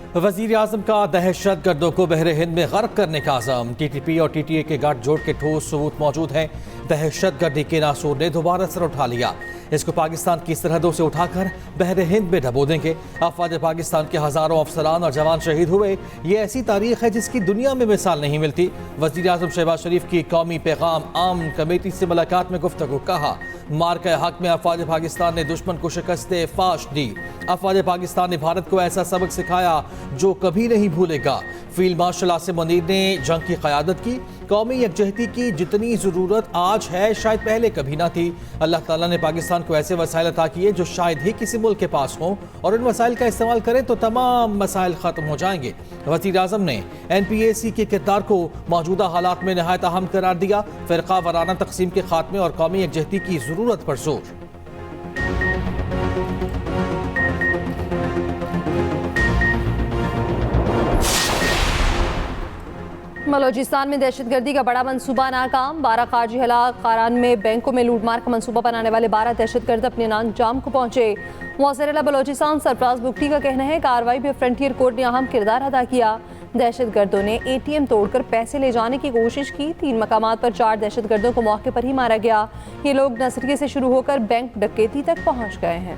वजीर आजम का दहशत गर्दों को बहरे हिंद में गर्क करने का आज़म। TTP और TTA के गठजोड़ के ठोस सबूत मौजूद हैं। दहशत गर्दी के नासूर ने दोबारा सर उठा लिया। इसको पाकिस्तान की सरहदों से उठाकर बहरे हिंद में डबो देंगे। अफवाज पाकिस्तान के हज़ारों अफसरान और जवान शहीद हुए। ये ऐसी तारीख है जिसकी दुनिया में मिसाल नहीं मिलती। वजीर आजम शहबाज शरीफ की कौमी पैगाम आम कमेटी से मुलाकात में गुफ्तगू। कहा, मार्का हक में अफवाज पाकिस्तान ने दुश्मन को शिकस्त फाश दी। अफवाज पाकिस्तान ने भारत को ऐसा सबक सिखाया जो कभी नहीं भूलेगा। फील्ड मार्शल आसिम मुनीर ने जंग की क़यादत की। कौमी यकजहती की जितनी ज़रूरत आज है शायद पहले कभी ना थी। अल्लाह ताला ने पाकिस्तान को ऐसे वसाइल अता किए जो शायद ही किसी मुल्क के पास हों, और इन वसाइल का इस्तेमाल करें तो तमाम मसाइल ख़त्म हो जाएंगे। वज़ीर आज़म ने NPAC के किरदार को मौजूदा हालात में नहायत अहम करार दिया। फ़िरका वाराना तकसीम के खात्मे और कौमी यकजहती की ज़रूरत पर जोर। बलोचिस्तान में दहशतगर्दी का बड़ा मंसूबा नाकाम। 12 खारजी हलाकारान में बैंकों में लूटमार का मंसूबा बनाने वाले 12 दहशतगर्द अपने अंजाम को पहुंचे। वज़ीर बलोचिस्तान सरफराज बुगटी का कहना है कार्रवाई में फ्रंटियर कोर्ट ने अहम किरदार अदा किया। दहशतगर्दों ने ATM तोड़कर पैसे ले जाने की कोशिश की। 3 मकामात पर 4 दहशतगर्दों को मौके पर ही मारा गया। ये लोग नसरिये से शुरू होकर बैंक डकैती तक पहुँच गए हैं।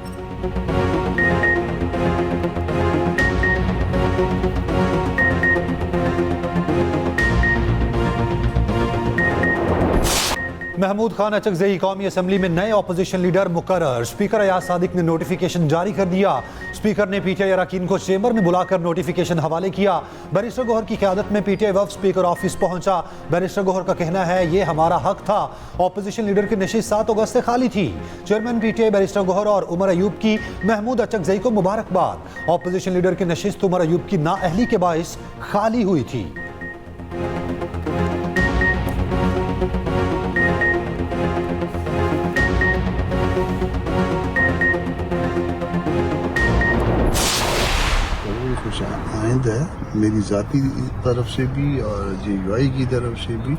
महमूद खान अचकज़ई कौमी असम्बली में नए अपोजिशन लीडर मुकर्रर। स्पीकर अयाज सादिक ने नोटिफिकेशन जारी कर दिया। स्पीकर ने PTI अरकान को चेंबर में बुलाकर नोटिफिकेशन हवाले किया। बैरिस्टर गौहर की क़यादत में PTI वफ़द स्पीकर ऑफिस पहुंचा। बैरिस्टर गौहर का कहना है ये हमारा हक था। अपोजिशन लीडर की नशिस्त 7 अगस्त से खाली थी। चेयरमैन PTI बैरिस्टर गौहर और उमर अयूब की महमूद अचकज़ई को मुबारकबाद। अपोजिशन लीडर की नशिस्त उमर अयूब की नाअहली के बाइस खाली हुई थी। आइंद है मेरी ज़ाती तरफ से भी और JUI की तरफ से भी।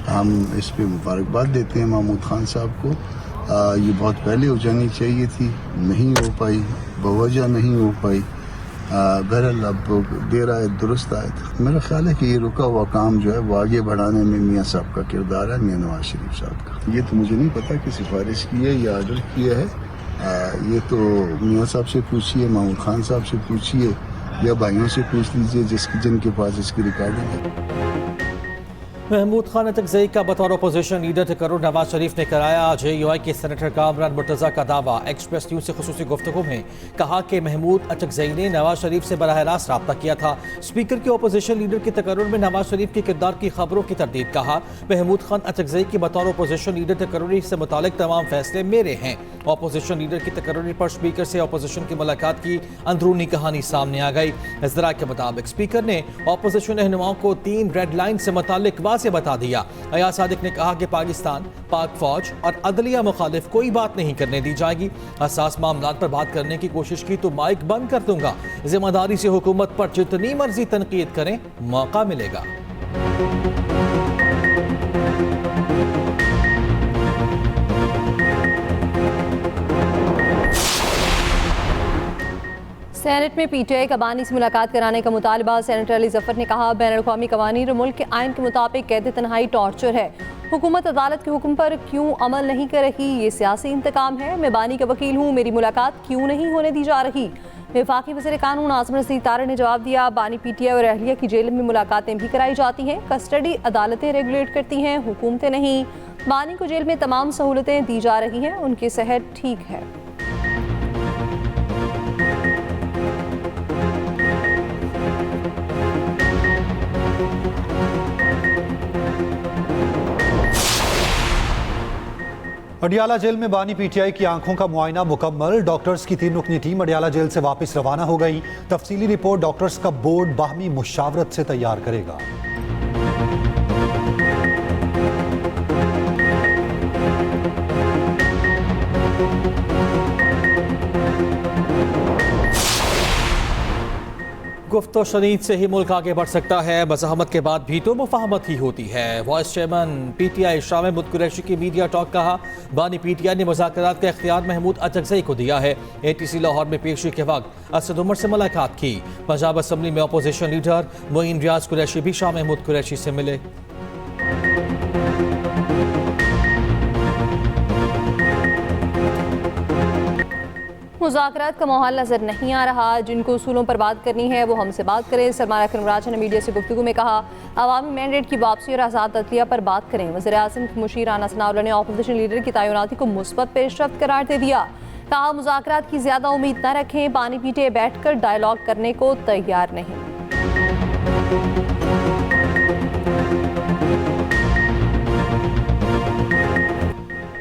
हम इस पे मुबारकबाद देते हैं महमूद खान साहब को। ये बहुत पहले हो जानी चाहिए थी, नहीं हो पाई, बवजह नहीं हो पाई। बहरहाल अब देर आए दुरुस्त आए। मेरा ख्याल है कि ये रुका हुआ काम जो है वो आगे बढ़ाने में मियाँ साहब का किरदार है, मियाँ नवाज शरीफ साहब का। ये तो मुझे नहीं पता कि सिफारिश की है या ऑर्डर किया है। ये तो मियाँ साहब से पूछिए, महमूद खान साहब से पूछिए या भाइयों से पूछ लीजिए जिनके पास इसकी रिकॉर्डिंग है। महमूद खान अचकज़ई का बतौर अपोजिशन लीडर तकर्रुर नवाज शरीफ ने कराया। JUI के सेनेटर कामरान मुर्तज़ा का दावा। एक्सप्रेस न्यूज़ से खुसूसी गुफ्तगू में कहा कि महमूद अचकज़ई ने नवाज शरीफ से बराह रास्त रब्ता किया था। स्पीकर के अपोजिशन लीडर के तकर्रुर में नवाज शरीफ के किरदार की खबरों की तरदीद। कहा, महमूद खान अचकज़ई की बतौर अपोजिशन लीडर तकर्रुरी से मुतालिक तमाम फैसले मेरे हैं। अपोजिशन लीडर की तकर्रुरी पर स्पीकर से अपोजिशन की मुलाकात की अंदरूनी कहानी सामने आ गई। ज़रा के मुताबिक स्पीकर ने अपोजिशन रहनुमाओं को 3 रेड लाइन से मुतालिक से बता दिया। अयाज सादिक ने कहा कि पाकिस्तान, पाक फौज और अदलिया मुखालिफ कोई बात नहीं करने दी जाएगी। हसास मामलात पर बात करने की कोशिश की तो माइक बंद कर दूंगा। जिम्मेदारी से हुकूमत पर जितनी मर्जी तनकीद करें, मौका मिलेगा। सेनेट में PTI कबानी से मुलाकात कराने का मुतालबा। सेनेटर अली जफर ने कहा, बैनुल-अक़वामी कवानीन और मुल्क के आइन के मुताबिक कैद तन्हाई टॉर्चर है। हुकूमत अदालत के हुक्म पर क्यों अमल नहीं कर रही, ये सियासी इंतकाम है। मैं बानी का वकील हूँ, मेरी मुलाकात क्यों नहीं होने दी जा रही। वफाकी वज़ीर कानून आज़म रशीद तारा ने जवाब दिया, बानी PTI और अहलिया की जेल में मुलाकातें भी कराई जाती हैं। कस्टडी अदालतें रेगुलेट करती हैं, हुकूमतें नहीं। बानी को जेल में तमाम सहूलतें दी जा रही हैं, उनकी सेहत ठीक है। अडियाला जेल में बानी PTI की आंखों का मुआयना मुकम्मल। डॉक्टर्स की 3 रुकनी टीम अडियाला जेल से वापस रवाना हो गई। तफसीली रिपोर्ट डॉक्टर्स का बोर्ड बाहमी मुशावरत से तैयार करेगा। गुफ्तो शनीद से ही मुल्क आगे बढ़ सकता है, मज़ाहमत के बाद भी तो मुफाहमत ही होती है। Vice chairman PTI Shah Mahmood Qureshi की मीडिया टॉक कहा, बानी PTI ने मुज़ाकरात का इख्तियार महमूद अचकज़ई को दिया है। ATC लाहौर में पेशी के वक्त असद उमर से मुलाकात की। पंजाब असम्बली में अपोजिशन लीडर मोइन रियाज कुरैशी भी शाह महमूद कुरैशी से मिले। मुज़ाकरात का माहौल नजर नहीं आ रहा। जिनको उसूलों पर बात करनी है वो हमसे बात करें। सलमान अकरम राजा ने मीडिया से गुफ्तगू में कहा, अवामी मैंडेट की वापसी और आज़ाद अदलिया पर बात करें। वज़ीर आज़म मुशीर राना सनाउल्लाह ने अपोजिशन लीडर की तैनाती को मुस्बत पेशरफ्त करार दे दिया। कहा, मुज़ाकरात की ज़्यादा उम्मीद न रखें, पानी पीटे बैठ कर डायलॉग करने को तैयार नहीं।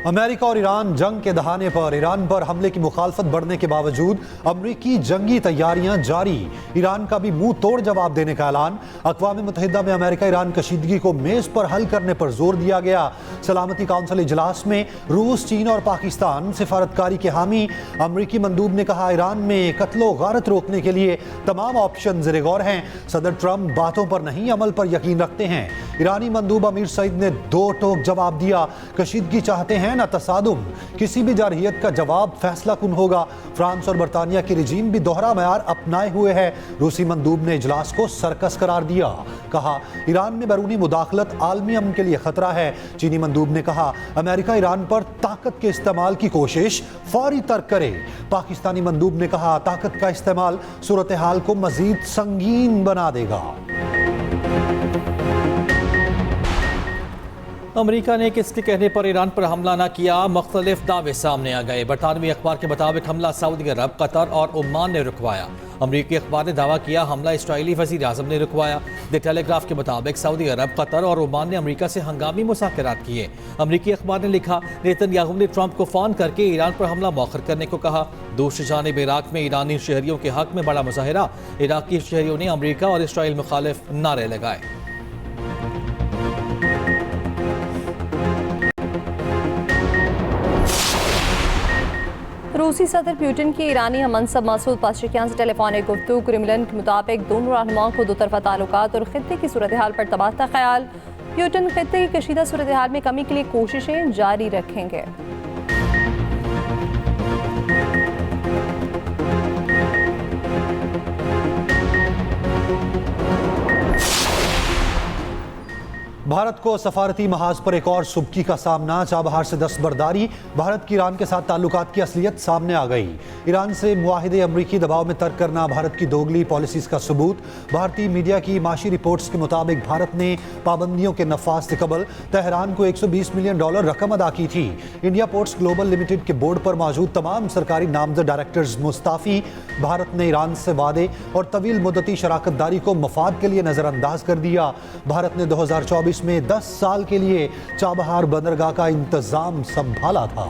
अमेरिका और ईरान जंग के दहाने पर ईरान पर हमले की मुखालफत बढ़ने के बावजूद अमरीकी जंगी तैयारियां जारी। ईरान का भी मुंह तोड़ जवाब देने का ऐलान। अक़वाम मुत्तहिदा में अमेरिका ईरान कशीदगी को मेज पर हल करने पर जोर दिया गया। सलामती काउंसिल इजलास में रूस, चीन और पाकिस्तान सिफारतकारी के हामी। अमरीकी मंदूब ने कहा, ईरान में कत्लो गारत रोकने के लिए तमाम ऑप्शन ज़ेरे गौर हैं। सदर ट्रंप बातों पर नहीं अमल पर यकीन रखते हैं। ईरानी मंदूब अमीर सईद ने दो टोक जवाब दिया, कशीदगी चाहते हैं न तसादुम। किसी भी जारहियत का जवाब फैसला कुन होगा। फ्रांस और बरतानिया की रिजीम भी दोहरा मयार अपनाए हुए है। रूसी मंदूब ने इजलास को सर्कस करार दिया। कहा, ईरान में बैरूनी मुदाखलत आलमी अमन के लिए खतरा है। चीनी मंदूब ने कहा, अमेरिका ईरान पर ताकत के इस्तेमाल की कोशिश फौरी तर्क करे। पाकिस्तानी मंदूब ने कहा, ताकत का इस्तेमाल सूरत हाल को मजीद संगीन बना देगा। अमरीका ने किसके कहने पर ईरान पर हमला न किया, मुख्तलिफ दावे सामने आ गए। बरतानवी अखबार के मुताबिक हमला सऊदी अरब, कतर और ओमान ने रुकवाया। अमरीकी अखबार ने दावा किया हमला इसराइली वज़ीर आज़म ने रुकवाया। द टेलीग्राफ के मुताबिक सऊदी अरब, कतर और ओमान ने अमरीका से हंगामी मुज़ाकरात किए। अमरीकी अखबार ने लिखा, नेतन्याहू ने ट्रंप को फ़ोन करके ईरान पर हमला मौखर करने को कहा। दूसरी जानिब इराक में ईरानी शहरियों के हक में बड़ा मुजाहिरा। इराकी शहरियों ने अमरीका और इसराइल मुखालिफ नारे लगाए। रूसी सदर पुतिन की ईरानी हमनसब मसूद पेज़ेश्कियान से टेलीफोनिक गुफ्तगू। क्रेमलिन के मुताबिक दोनों रहनुमाओं को दो तरफा ताल्लुकात और खित्ते की सूरत हाल पर तबादला ख्याल। पुतिन खित्ते की कशीदा सूरत हाल में कमी के लिए कोशिशें जारी रखेंगे। भारत को सफारती महाज पर एक और सुबकी का सामना। चाबहार से दस्तबरदारी। भारत की ईरान के साथ ताल्लुकात की असलियत सामने आ गई। ईरान से मुआहिदे अमरीकी दबाव में तर्क करना भारत की दोगली पॉलिसीज का सबूत। भारतीय मीडिया की माशी रिपोर्ट्स के मुताबिक भारत ने पाबंदियों के नफाज से कबल तेहरान को $120 मिलियन रकम अदा की थी। इंडिया पोर्ट्स ग्लोबल लिमिटेड के बोर्ड पर मौजूद तमाम सरकारी नामजद डायरेक्टर्स मुस्ताफ़ी। भारत ने ईरान से वादे और तवील मुद्दती शराकत दारी को मफाद के लिए नज़रअंदाज कर दिया। भारत ने 2024 में 10 साल के लिए चाबहार बंदरगाह का इंतजाम संभाला था।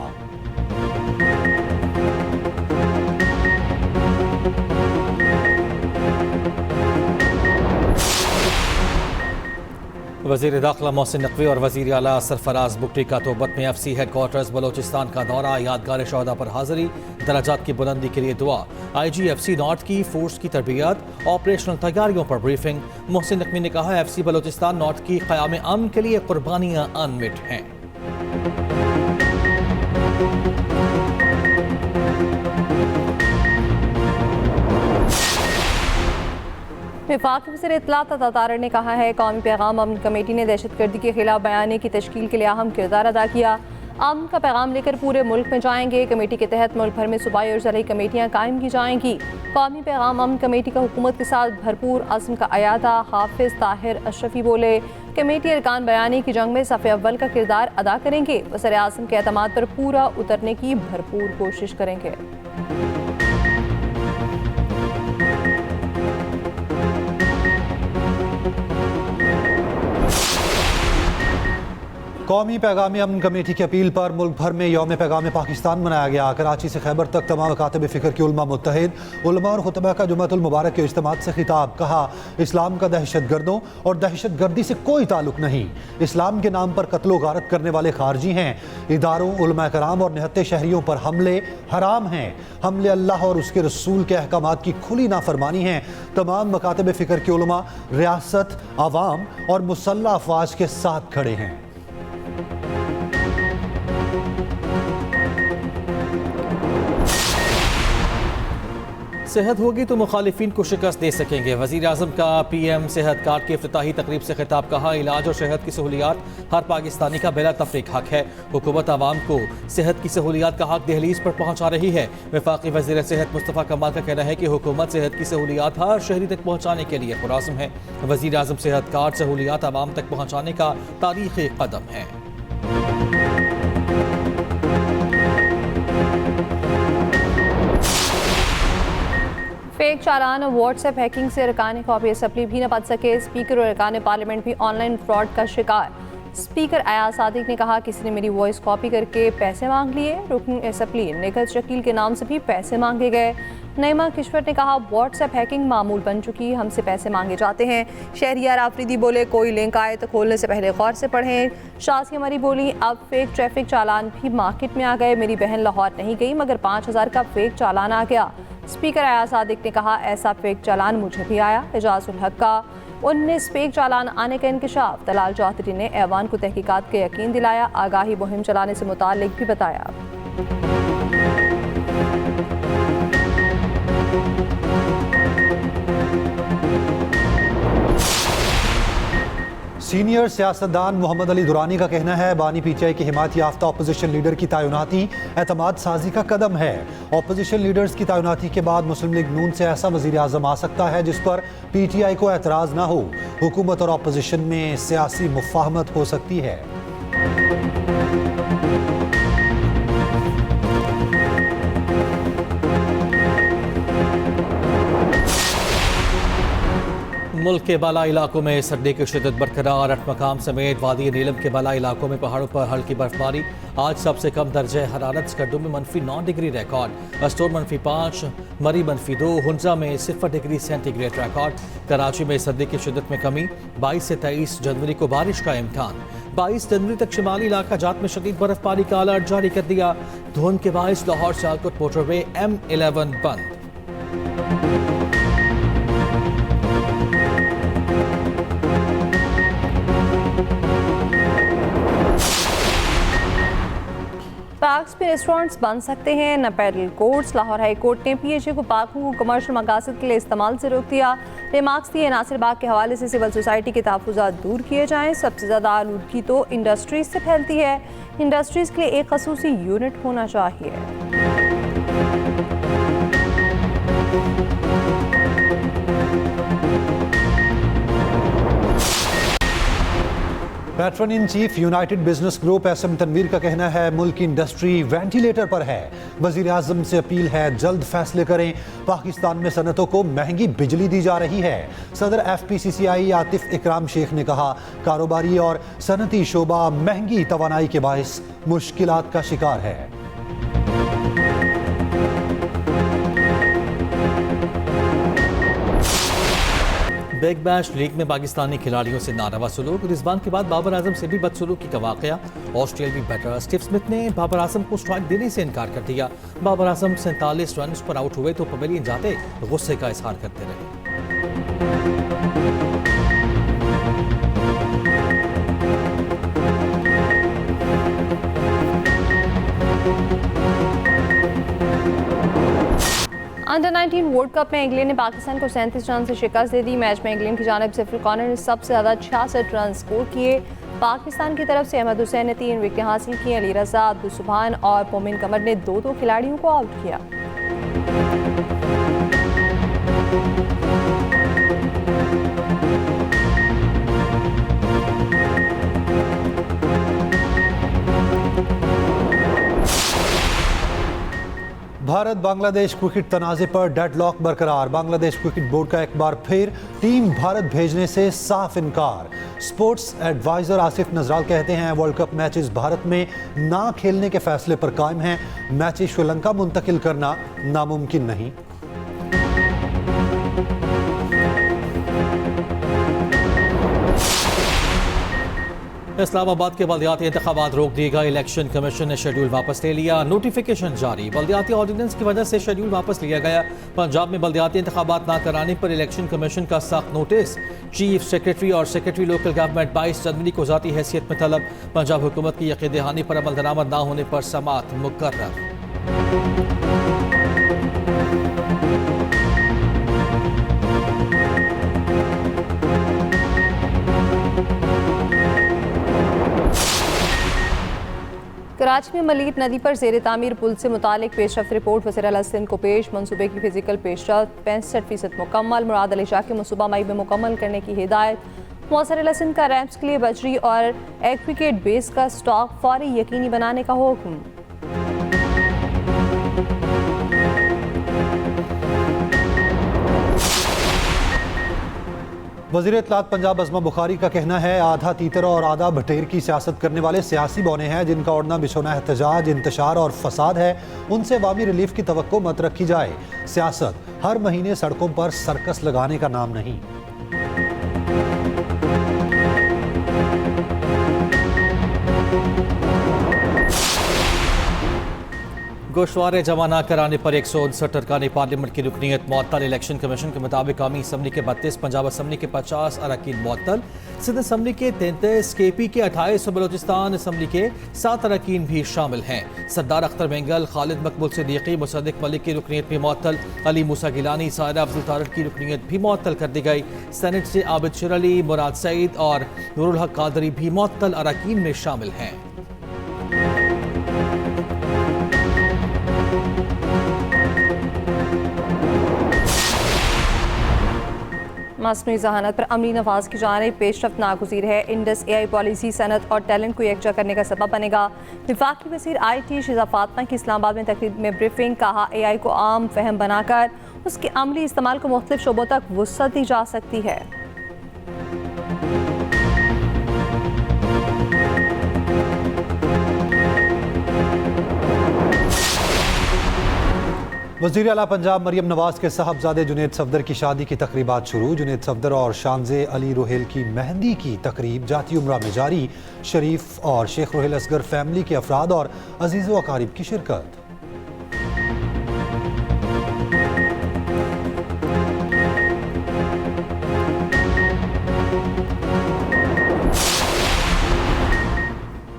वज़ीर दाखिला मोहसिन नकवी और वज़ीर आला सरफराज बुगटी का तोबत में FC हेडक्वार्टर्स बलोचिस्तान का दौरा। यादगार शहदा पर हाजिरी, दराजात की बुलंदी के लिए दुआ। IG FC नॉर्थ की फोर्स की तरबियत, ऑपरेशनल तैयारियों पर ब्रीफिंग। मोहसिन नकवी ने कहा, FC बलोचिस्तान नॉर्थ की क़याम अमन के लिए कुर्बानियाँ अनमिट हैं। वफाकी वज़ीर इत्तलात अता ने कहा है, कौमी पैगाम अमन कमेटी ने दहशतगर्दी के खिलाफ बयानी की तश्कील के लिए अहम किरदार अदा किया। अमन का पैगाम लेकर पूरे मुल्क में जाएंगे। कमेटी के तहत मुल्क भर में सूबाई और ज़रई कमेटियाँ कायम की जाएंगी। कौमी पैगाम अमन कमेटी का हुकूमत के साथ भरपूर अज़्म का अयादा। हाफिज़ ताहिर अशरफी बोले, कमेटी अरकान बयानी की जंग में सफ़े अव्वल का किरदार अदा करेंगे। वज़ीर आज़म के एतमाद पर पूरा उतरने की भरपूर कोशिश करेंगे। कौमी पैगाम अमन कमेटी की अपील पर मुल्क भर में यौम पैगाम पाकिस्तान मनाया गया। कराची से खैबर तक तमाम मकातब फ़िक्र के उलमा मुत्तहिद। उलमा और खुतबा का जुम्मतुल मुबारक के इज्तिमा से खिताब। कहा, इस्लाम का दहशत गर्दों और दहशत गर्दी से कोई ताल्लुक नहीं। इस्लाम के नाम पर कत्लो गारत करने वाले खारजी हैं। इदारों, उलमा कराम और निहत्ते शहरियों पर हमले हराम हैं। हमले अल्लाह और उसके रसूल के अहकामात की खुली नाफरमानी हैं। तमाम मकातब फ़िक्र के उलमा रियासत, आवाम और मुसल्लह अफवाज के साथ खड़े हैं। सेहत होगी तो मुखालिफिन को शिकस्त दे सकेंगे। वज़ीर आज़म का PM सेहत कार्ड की इफ्तिताही तकरीब से खिताब। कहा, इलाज और सेहत की सहूलियात हर पाकिस्तानी का बिला तफरीक हक है। हुकूमत आवाम को सेहत की सहूलियात का हक दहलीज पर पहुँचा रही है। वफाकी वज़ीर सेहत मुस्तफ़ा कमाल का कहना है कि हुकूमत सेहत की सहूलियात हर शहरी तक पहुँचाने के लिए पुरआज़म है। वज़ीर आज़म सेहत कार्ड सहूलियात आवाम तक पहुँचाने का तारीख़ी कदम है। फेक चालान और व्हाट्सएप हैकिंग से अरकान कौमी असम्बली भी न बच सके। स्पीकर और अरकान पार्लियामेंट भी ऑनलाइन फ्रॉड का शिकार। स्पीकर अयाज सादिक ने कहा, किसी ने मेरी वॉइस कॉपी करके पैसे मांग लिए। रुकन असम्बली निगहत शकील के नाम से भी पैसे मांगे गए। नईमा किश्वर ने कहा, व्हाट्सएप हैकिंग मामूल बन चुकी, हमसे पैसे मांगे जाते हैं। शहरियार आफरीदी बोले, कोई लिंक आए तो खोलने से पहले गौर से पढ़ें। शाज़िया मरी बोली, अब फेक ट्रैफिक चालान भी मार्केट में आ गए। मेरी बहन लाहौर नहीं गई मगर 5000 का फेक चालान आ गया। स्पीकर अयाज सादिक ने कहा, ऐसा फेक चालान मुझे भी आया। एजाज उल हक का 19 फेक चालान आने का इंकशाफ। तलाल चौधरी ने ऐवान को तहकीकात का यकीन दिलाया। आगाही मुहिम चलाने से मुताल्लिक भी बताया। सीनियर सियासतदान मोहम्मद अली दुरानी का कहना है, बानी PTI की हिमायत याफ्ता अपोजिशन लीडर की तैनाती एतमाद साजी का कदम है। अपोजिशन लीडर्स की तैनाती के बाद मुस्लिम लीग नून से ऐसा वज़ीर आज़म आ सकता है जिस पर PTI को एतराज़ ना हो। हुकूमत और अपोजिशन में सियासी मुफाहमत हो सकती है। मुल्क के बाला इलाकों में सर्दी की शिद्दत बरकरार। 8 मकाम समेत वादी नीलम के बाला इलाकों में पहाड़ों पर हल्की बर्फबारी। आज सबसे कम दर्जे हरारत स्कर्दू में -9 डिग्री रिकॉर्ड। अस्टोर -5, मरी -2, हुंजा में 0 डिग्री सेंटीग्रेड रिकॉर्ड। कराची में सर्दी की शिद्दत में कमी। 22 से 23 जनवरी को बारिश का इम्कान। 22 जनवरी तक शिमाली इलाका जात में शदीद बर्फबारी का अलर्ट जारी कर दिया। धुंध के बायस लाहौर सियालकोट मोटरवे M11 बंद। पार्क्स में रेस्टोरेंट्स बन सकते हैं, न paddle courts. Lahore high court ने PHA को पार्कों को कमर्शियल मकासद के लिए इस्तेमाल से रोक दिया। रिमार्क्स दिए, नासिर बाग के हवाले से सिविल सोसाइटी के तहफ़्फ़ुज़ात दूर किए जाएँ। सबसे ज़्यादा आलूदगी तो इंडस्ट्रीज से फैलती है। इंडस्ट्रीज के लिए एक ख़ुसूसी यूनिट होना चाहिए। Patron in chief United Business Group SM Tanveer का कहना है, मुल्क की इंडस्ट्री वेंटिलेटर पर है। वज़ीर आज़म से अपील है, जल्द फैसले करें। पाकिस्तान में सनतों को महंगी बिजली दी जा रही है। सदर FPCCI आतिफ इकराम शेख ने कहा, कारोबारी और सनती शोबा महंगी तवानाई के बायस मुश्किलात का शिकार है। बिग बैश लीग में पाकिस्तानी खिलाड़ियों से नारवा सलूक। रिजवान के बाद बाबर आजम से भी बदसलूकी का वाकया। ऑस्ट्रेलियावी बैटर स्टीव स्मिथ ने बाबर आजम को स्ट्राइक देने से इनकार कर दिया। बाबर आजम 47 रन पर आउट हुए तो पवेलियन जाते गुस्से का इजहार करते रहे। अंडर-19 वर्ल्ड कप में इंग्लैंड ने पाकिस्तान को 37 रन से शिकस्त दे दी। मैच में इंग्लैंड की जानिब से फिल कॉर्नर ने सबसे ज़्यादा 66 रन स्कोर किए। पाकिस्तान की तरफ से अहमद हुसैन ने 3 विकेटें हासिल की। अली रजा, अब्दुल सुभान और मोमिन कमर ने 2-2 खिलाड़ियों को आउट किया। भारत बांग्लादेश क्रिकेट तनाज़े पर डेडलॉक बरकरार। बांग्लादेश क्रिकेट बोर्ड का एक बार फिर टीम भारत भेजने से साफ इनकार। स्पोर्ट्स एडवाइजर आसिफ नजराल कहते हैं वर्ल्ड कप मैचेस भारत में ना खेलने के फैसले पर कायम हैं। मैचेस श्रीलंका मुंतकिल करना नामुमकिन नहीं। इस्लामाबाद के बल्दियाती इंतखाबात रोक दिए गए। इलेक्शन कमीशन ने शेड्यूल वापस ले लिया। नोटिफिकेशन जारी। बल्दियाती ऑर्डिनेंस की वजह से शेड्यूल वापस लिया गया। पंजाब में बल्दियाती इंतखाबात ना कराने पर इलेक्शन कमीशन का सख्त नोटिस। चीफ सेक्रेटरी और सेक्रेटरी लोकल गवर्नमेंट 22 जनवरी को ज़ाती हैसियत में तलब। पंजाब हुकूमत की यकीन दहानी पर अमल दरामद ना होने पर समात मुकर्रर। कराची में मलीर नदी पर ज़ेर तामीर पुल से मुतालिक पेशरफ्त रिपोर्ट वज़ीर आला सिंध को पेश। मनसूबे की फिजिकल पेशरफ्त 65% मुकम्मल। मुराद अली शाह के मनसूबा मई में मुकम्मल करने की हिदायत। वज़ीर आला सिंध का रैम्प्स के लिए बजरी और एग्रीगेट बेस का स्टॉक फौरी यकीनी बनाने का हुक्म। वज़ीर इत्तलात पंजाब अज़मा बुखारी का कहना है आधा तीतर और आधा भटेर की सियासत करने वाले सियासी बौने हैं जिनका उड़ना बिछोना एहतजाज, इंतशार और फसाद है। उनसे अवामी रिलीफ की तवक्को मत रखी जाए। सियासत हर महीने सड़कों पर सर्कस लगाने का नाम नहीं। गोशवारे जमा न कराने पर 159 अरकान पार्लियामेंट की रुकनीत मुअत्तल। इलेक्शन कमीशन के मुताबिक कौमी असम्बली के 32, पंजाब असम्बली के 50 अरकान मुअत्तल, सिंध असम्बली के 33, KP के 28 और बलोचिस्तान असम्बली के 7 अरकान भी शामिल हैं। सरदार अख्तर बेंगल, खालिद मकबूल सिद्दीकी, मुसद्दिक मलिक की रुकनीत भी मुअत्तल। अली मूसा गिलानी, सायरा अफजल तारड़ की रुकनीत भी मुअत्तल कर दी गई। सेनेट से आबिद शेर अली, मुराद सईद और नूरुल हक कादरी भी मुअत्तल अरकान में शामिल हैं। मसनूई जहानत पर अमली नवाज की जानिब पेशरफ्त नागुज़ीर है। इंडस AI पॉलिसी सनत और टैलेंट को यकजा करने का सबब बनेगा। वफाकी वज़ीर IT शिजा फातमा की इस्लामाबाद में तकरीब में ब्रीफिंग। कहा AI को आम फहम बनाकर उसके अमली इस्तेमाल को मुख्तलिफ शोबों तक वुसअत दी जा सकती है। वज़ीर आला पंजाब मरियम नवाज के साहबजादे जुनैद सफदर की शादी की तकरीबात शुरू। जुनैद सफदर और शानजे अली रोहेल की मेहंदी की तकरीब जाती उम्रा में जारी। शरीफ और शेख रोहेल असगर फैमिली के अफराद और अजीज़ व अकारिब की शिरकत।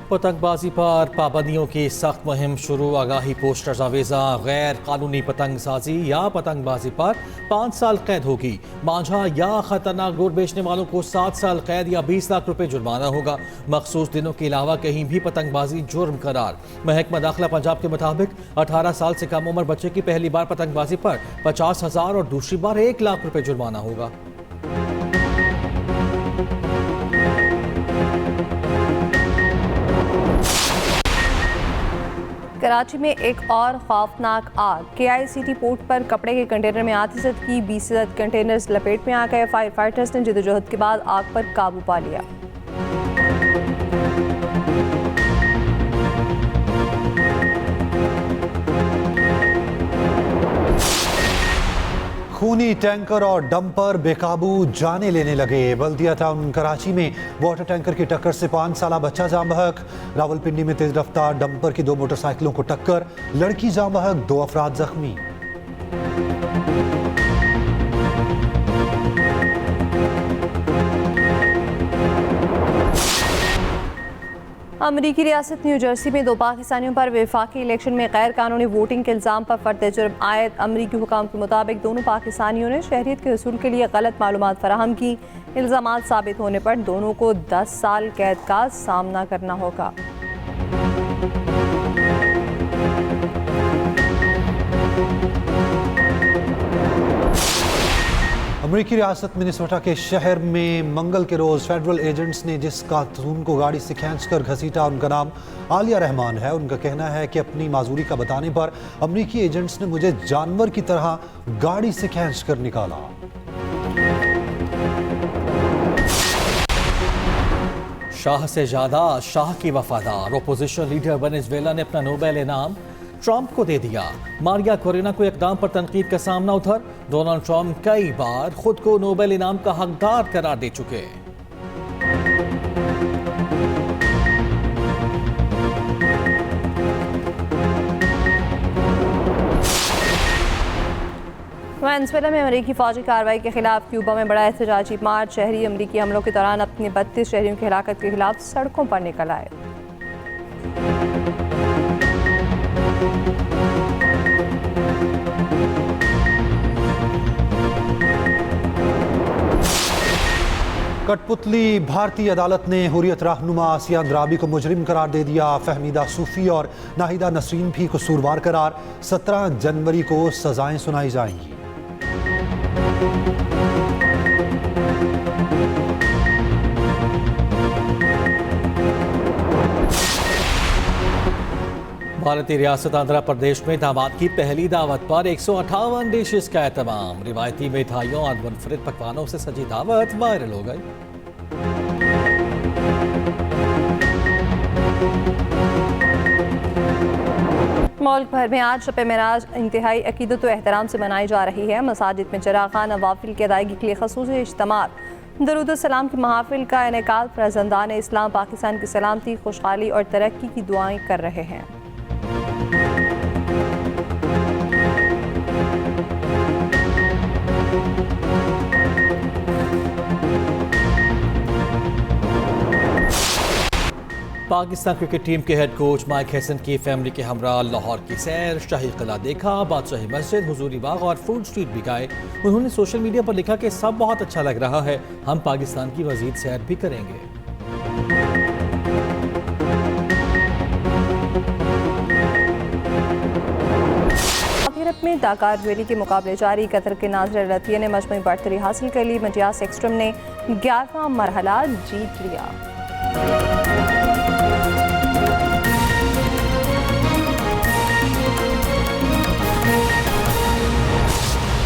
पतंगबाजी पर पाबंदियों की सख्त मुहिम शुरू। आगाही पोस्टर्स आवेजा। गैर कानूनी पतंगसाजी या पतंगबाजी पर 5 साल कैद होगी। मांझा या खतरनाक डोर बेचने वालों को 7 साल कैद या 20 लाख रुपए जुर्माना होगा। मखसूस दिनों के अलावा कहीं भी पतंगबाजी जुर्म करार। महकमा दाखिला पंजाब के मुताबिक 18 साल से कम उम्र बच्चे की पहली बार पतंगबाजी पर 50,000 और दूसरी बार 1 लाख रुपए जुर्माना होगा। कराची में एक और खौफनाक आग। KICT पोर्ट पर कपड़े के कंटेनर में आतिशत की 20 से ज्यादा कंटेनर्स लपेट में आ गए। फायर फाइटर्स ने जदोजहद के बाद आग पर काबू पा लिया। खूनी टैंकर और डंपर बेकाबू जाने लेने लगे। बल्दिया टाउन कराची में वाटर टैंकर की टक्कर से 5 साला बच्चा जाम बहक। रावलपिंडी में तेज रफ्तार डंपर की 2 मोटरसाइकिलों को टक्कर, लड़की जाम बहक, 2 अफराद जख्मी। अमरीकी रियासत न्यू जर्सी में 2 पाकिस्तानियों पर वफाकी इलेक्शन में गैर कानूनी वोटिंग के इल्ज़ाम पर फर्द जुर्म आयद। अमरीकी हुकाम के मुताबिक दोनों पाकिस्तानियों ने शहरियत के हसूल के लिए गलत मालूमात फराहम की। इल्ज़ामात साबित होने पर दोनों को 10 साल कैद का सामना करना होगा। अमेरिकी रियासत मिनेसोटा के शहर में मंगल के रोज फेडरल एजेंट्स ने जिस खातून को गाड़ी से खींचकर घसीटा, उनका नाम आलिया रहमान है। उनका कहना है कि अपनी माजूरी का बताने पर अमेरिकी एजेंट्स ने मुझे जानवर की तरह गाड़ी से खींचकर निकाला। शाह से ज्यादा शाह की वफादार ओपोजिशन लीडर वेनेजुएला ने अपना नोबेल इनाम ट्रंप को दे दिया। मारिया कोरेना को इकदाम पर तनकीद का सामना उधर। डोनाल्ड ट्रंप कई बार खुद को नोबेल इनाम का हकदार करार दे चुके। वेनेजुएला में अमेरिकी फौजी कार्रवाई के खिलाफ क्यूबा में बड़ा एहतजाजी मार्च। शहरी अमेरिकी हमलों के दौरान अपने 32 शहरियों की हिलाकत के खिलाफ सड़कों पर निकल आए। कठपुतली भारतीय अदालत ने हुर्रियत रहनुमा आसिया अंद्राबी को मुजरिम करार दे दिया। फहमीदा सूफी और नाहिदा नसरीन भी कसूरवार करार। 17 जनवरी को सजाएं सुनाई जाएंगी। भारतीय रियासत आंध्र प्रदेश में दामाद की पहली दावत पर 158 डिशेस का एहतमाम। रिवायती मिठाइयों और मुनफरिद पकवानों से सजी दावत वायरल हो गई। मुल्क भर में आज शब मेराज इंतहाई अकीदत व एहतराम से मनाई जा रही है। मसाजिद में चरागान नवाफिल की अदायगी के लिए खसूसी इज्तिमात, दरूद सलाम की महाफिल का इनेकाद फरजंदान इस्लाम पाकिस्तान की सलामती, खुशहाली और तरक्की की दुआएं कर रहे हैं। पाकिस्तान क्रिकेट टीम के हेड कोच माइक हैसन की फैमिली के हमरा लाहौर की सैर, शाही किला देखा, बादशाही मस्जिद, हुजूरी बाग और फूड स्ट्रीट भी गए। उन्होंने सोशल मीडिया पर लिखा कि सब बहुत अच्छा लग रहा है, हम पाकिस्तान की मजीद सैर भी करेंगे। यूरोप में दाकार ज्वेली के मुकाबले जारी। कतर के नाज़िर रतिया ने मजमूई बढ़तरी हासिल कर ली। मटियास एक्सट्रीम ने 11वां मरहला जीत लिया।